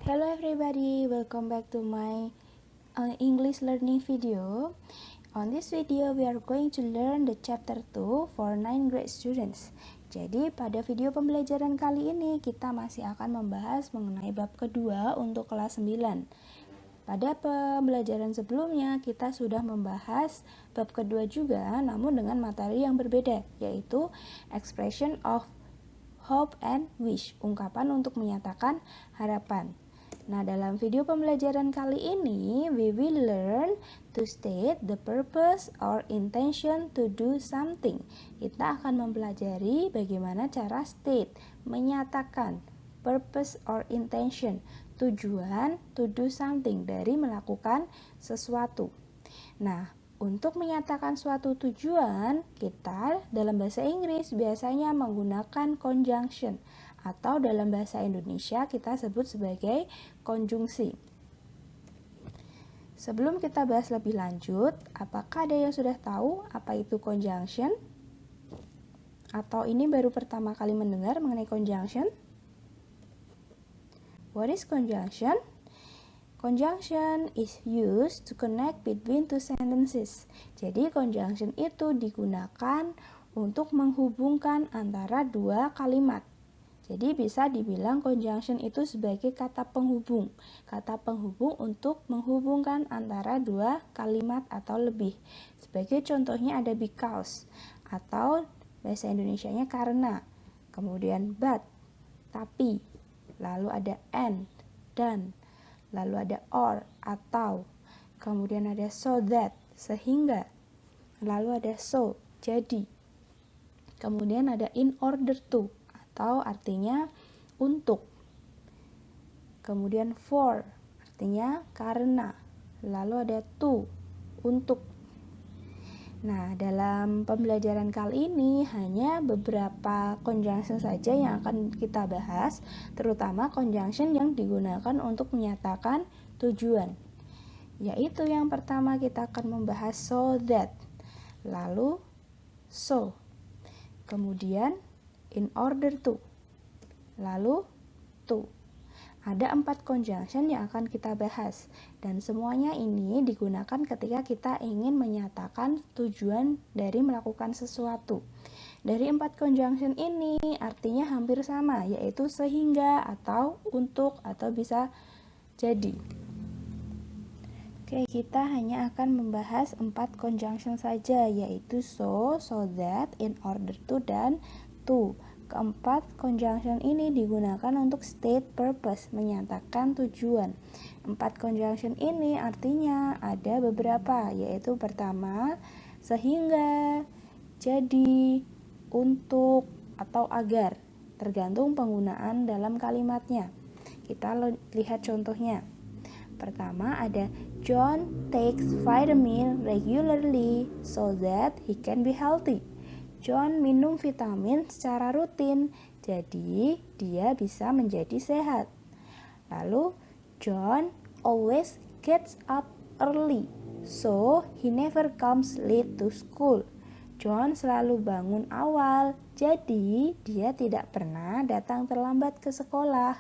Hello everybody, welcome back to my English learning video. On this video, we are going to learn the chapter 2 for 9 grade students. Jadi pada video pembelajaran kali ini kita masih akan membahas mengenai bab kedua untuk kelas 9. Pada pembelajaran sebelumnya kita sudah membahas bab kedua juga, namun dengan materi yang berbeda, yaitu expression of hope and wish, ungkapan untuk menyatakan harapan. Nah, dalam video pembelajaran kali ini, we will learn to state the purpose or intention to do something. Kita akan mempelajari bagaimana cara state, menyatakan purpose or intention, tujuan to do something, dari melakukan sesuatu. Nah, untuk menyatakan suatu tujuan, kita dalam bahasa Inggris biasanya menggunakan conjunction, atau dalam bahasa Indonesia kita sebut sebagai konjungsi. Sebelum kita bahas lebih lanjut, apakah ada yang sudah tahu apa itu conjunction? Atau ini baru pertama kali mendengar mengenai conjunction? What is conjunction? Conjunction is used to connect between two sentences. Jadi conjunction itu digunakan untuk menghubungkan antara dua kalimat. Jadi bisa dibilang conjunction itu sebagai kata penghubung. Kata penghubung untuk menghubungkan antara dua kalimat atau lebih. Sebagai contohnya ada because, atau bahasa Indonesianya karena. Kemudian but, tapi. Lalu ada and, dan. Lalu ada or, atau. Kemudian ada so that, sehingga. Lalu ada so, jadi. Kemudian ada in order to, atau artinya untuk. Kemudian for, artinya karena. Lalu ada to, untuk. Nah, dalam pembelajaran kali ini hanya beberapa conjunction saja yang akan kita bahas, terutama conjunction yang digunakan untuk menyatakan tujuan. Yaitu yang pertama kita akan membahas so that, lalu so, kemudian in order to, lalu to. Ada 4 conjunction yang akan kita bahas, dan semuanya ini digunakan ketika kita ingin menyatakan tujuan dari melakukan sesuatu. Dari 4 conjunction ini artinya hampir sama, yaitu sehingga, atau untuk, atau bisa jadi. Oke, kita hanya akan membahas 4 conjunction saja, yaitu so, so that, in order to, dan to. Keempat conjunction ini digunakan untuk state purpose, menyatakan tujuan. 4 conjunction ini artinya ada beberapa, yaitu pertama, sehingga, jadi, untuk, atau agar, tergantung penggunaan dalam kalimatnya. Kita lihat contohnya. Pertama ada John takes vitamin regularly so that he can be healthy. John minum vitamin secara rutin, jadi dia bisa menjadi sehat. Lalu, John always gets up early, so he never comes late to school. John selalu bangun awal, jadi dia tidak pernah datang terlambat ke sekolah.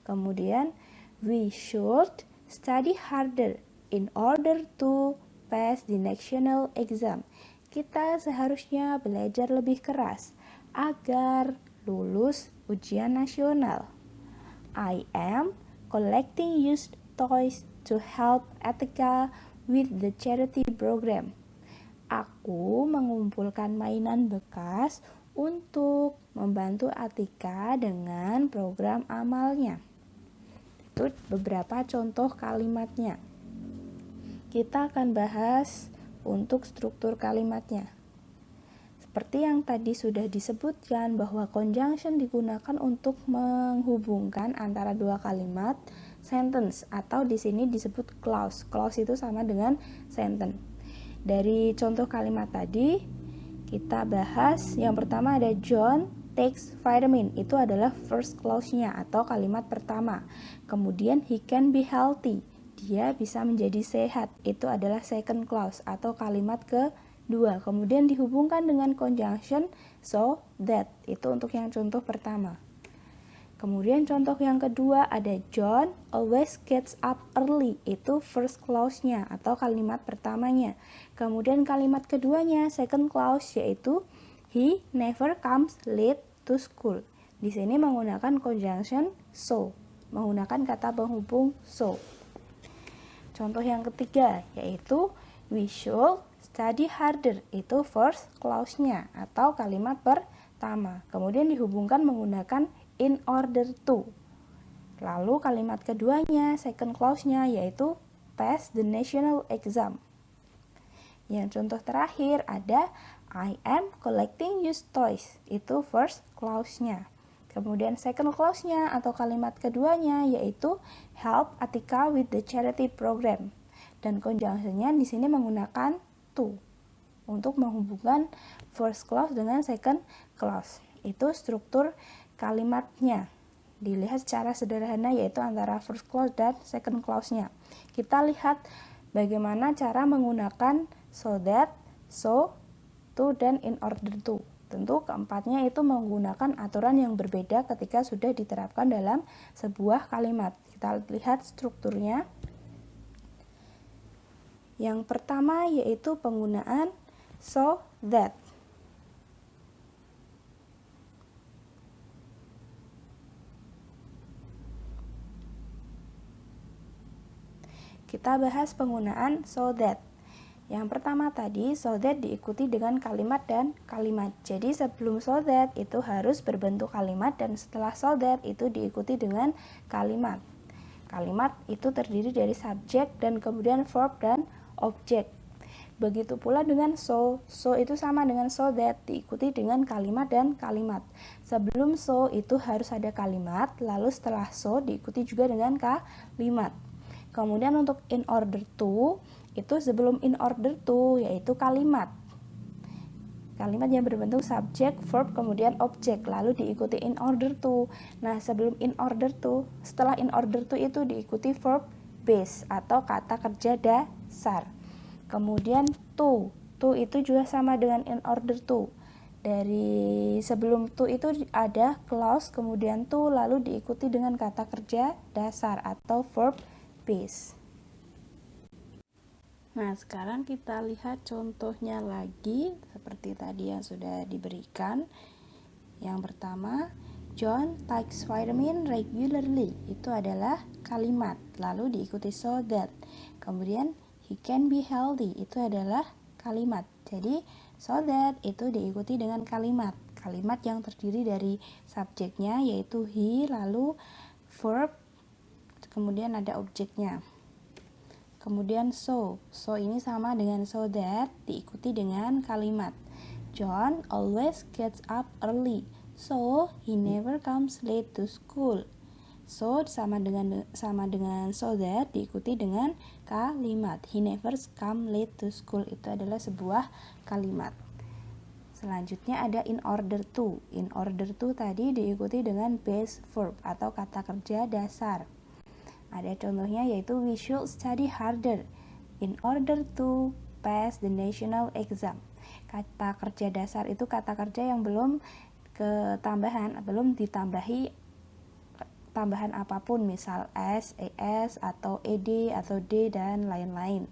Kemudian, we should study harder in order to pass the national exam. Kita seharusnya belajar lebih keras agar lulus ujian nasional. I am collecting used toys to help Atika with the charity program. Aku mengumpulkan mainan bekas untuk membantu Atika dengan program amalnya. Itu beberapa contoh kalimatnya. Kita akan bahas untuk struktur kalimatnya. Seperti yang tadi sudah disebutkan bahwa conjunction digunakan untuk menghubungkan antara dua kalimat sentence, atau di sini disebut clause. Clause itu sama dengan sentence. Dari contoh kalimat tadi kita bahas yang pertama ada John takes vitamin. Itu adalah first clause-nya atau kalimat pertama. Kemudian he can be healthy. Dia bisa menjadi sehat, itu adalah second clause atau kalimat kedua. Kemudian dihubungkan dengan conjunction so that, itu untuk yang contoh pertama. Kemudian contoh yang kedua ada John always gets up early, itu first clause-nya atau kalimat pertamanya. Kemudian kalimat keduanya second clause, yaitu he never comes late to school. Di sini menggunakan conjunction so, menggunakan kata penghubung so. Contoh yang ketiga yaitu we should study harder, itu first clause-nya atau kalimat pertama. Kemudian dihubungkan menggunakan in order to. Lalu kalimat keduanya, second clause-nya, yaitu pass the national exam. Yang contoh terakhir ada I am collecting used toys, itu first clause-nya. Kemudian second clause-nya atau kalimat keduanya yaitu help Atika with the charity program. Dan conjunction-nya di sini menggunakan to untuk menghubungkan first clause dengan second clause. Itu struktur kalimatnya. Dilihat secara sederhana yaitu antara first clause dan second clause-nya. Kita lihat bagaimana cara menggunakan so that, so, to, dan in order to. Tentu keempatnya itu menggunakan aturan yang berbeda ketika sudah diterapkan dalam sebuah kalimat. Kita lihat strukturnya. Yang pertama yaitu penggunaan so that. Kita bahas penggunaan so that. Yang pertama tadi, so that diikuti dengan kalimat dan kalimat. Jadi sebelum so that itu harus berbentuk kalimat dan setelah so that itu diikuti dengan kalimat. Kalimat itu terdiri dari subjek dan kemudian verb dan objek. Begitu pula dengan so itu sama dengan so that diikuti dengan kalimat dan kalimat. Sebelum so itu harus ada kalimat, lalu setelah so diikuti juga dengan kalimat. Kemudian untuk in order to, itu sebelum in order to yaitu kalimat. Kalimat yang berbentuk subjek, verb, kemudian objek, lalu diikuti in order to. Nah, sebelum in order to, setelah in order to itu diikuti verb base atau kata kerja dasar. Kemudian to itu juga sama dengan in order to. Dari sebelum to itu ada clause, kemudian to, lalu diikuti dengan kata kerja dasar atau verb base. Nah, sekarang kita lihat contohnya lagi seperti tadi yang sudah diberikan. Yang pertama, John takes vitamin regularly. Itu adalah kalimat, lalu diikuti so that. Kemudian he can be healthy. Itu adalah kalimat. Jadi so that itu diikuti dengan kalimat. Kalimat yang terdiri dari subjeknya yaitu he, lalu verb, kemudian ada objeknya. Kemudian so ini sama dengan so that diikuti dengan kalimat. John always gets up early, so he never comes late to school. So sama dengan so that diikuti dengan kalimat. He never come late to school, itu adalah sebuah kalimat. Selanjutnya ada in order to. In order to tadi diikuti dengan base verb atau kata kerja dasar. Ada contohnya yaitu we should study harder in order to pass the national exam. Kata kerja dasar itu kata kerja yang belum ditambahi tambahan apapun, misal s, es, atau ed, atau d, dan lain-lain.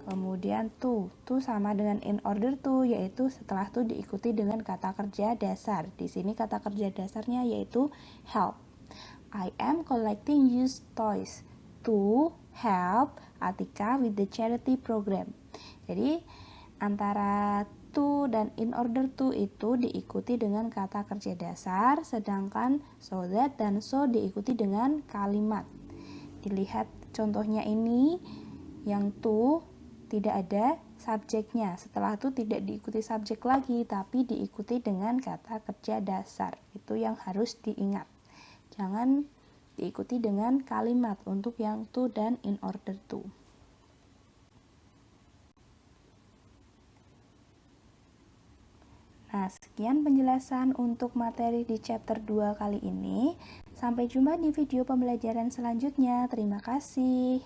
Kemudian to sama dengan in order to, yaitu setelah to diikuti dengan kata kerja dasar. Di sini kata kerja dasarnya yaitu help. I am collecting used toys to help Atika with the charity program. Jadi antara to dan in order to itu diikuti dengan kata kerja dasar, sedangkan so that dan so diikuti dengan kalimat. Dilihat contohnya ini, yang to tidak ada subjeknya. Setelah itu tidak diikuti subjek lagi, tapi diikuti dengan kata kerja dasar. Itu yang harus diingat. Jangan diikuti dengan kalimat untuk yang to dan in order to. Nah, sekian penjelasan untuk materi di chapter 2 kali ini. Sampai jumpa di video pembelajaran selanjutnya. Terima kasih.